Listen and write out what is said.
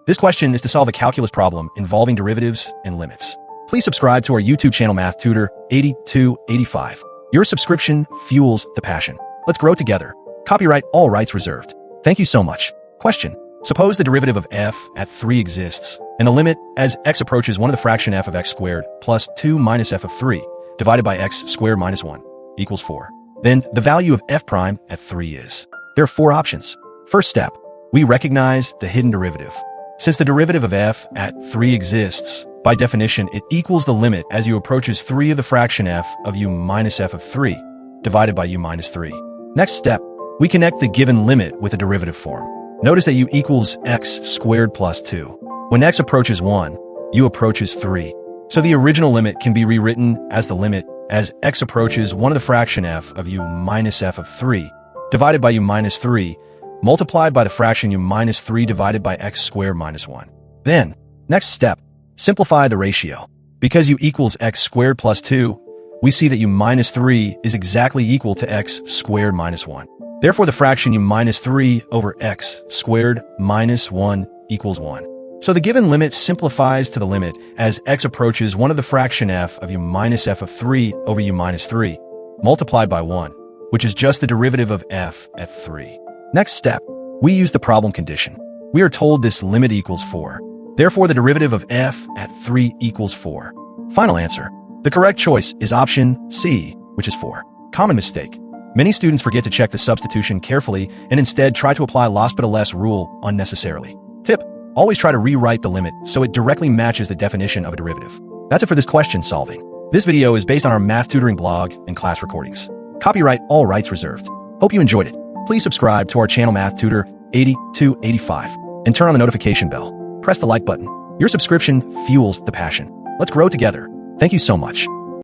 This question is to solve a calculus problem involving derivatives and limits. Please subscribe to our YouTube channel Math Tutor 8285. Your subscription fuels the passion. Let's grow together. Copyright all rights reserved. Thank you so much. Question. Suppose the derivative of f at 3 exists, and the limit as x approaches 1 to the fraction f of x squared plus 2 minus f of 3 divided by x squared minus 1 equals 4. Then the value of f prime at 3 is. There are 4 options. First step. We recognize the hidden derivative. Since the derivative of f at 3 exists, by definition, it equals the limit as u approaches 3 of the fraction f of u minus f of 3 divided by u minus 3. Next step. We connect the given limit with a derivative form. Notice that u equals x squared plus 2. When x approaches 1, u approaches 3. So the original limit can be rewritten as the limit as x approaches 1 of the fraction f of u minus f of 3 divided by u minus 3 multiplied by the fraction u minus 3 divided by x squared minus 1. Then, next step, simplify the ratio. Because u equals x squared plus 2, we see that u minus 3 is exactly equal to x squared minus 1. Therefore, the fraction u minus 3 over x squared minus 1 equals 1. So the given limit simplifies to the limit as x approaches 1 of the fraction f of u minus f of 3 over u minus 3 multiplied by 1, which is just the derivative of f at 3. Next step, we use the problem condition. We are told this limit equals 4. Therefore, the derivative of f at 3 equals 4. Final answer. The correct choice is option C, which is 4. Common mistake. Many students forget to check the substitution carefully and instead try to apply loss but a less rule unnecessarily. Tip. Always try to rewrite the limit so it directly matches the definition of a derivative. That's it for this question solving. This video is based on our math tutoring blog and class recordings. Copyright all rights reserved. Hope you enjoyed it. Please subscribe to our channel Math Tutor 8285 and turn on the notification bell. Press the like button. Your subscription fuels the passion. Let's grow together. Thank you so much.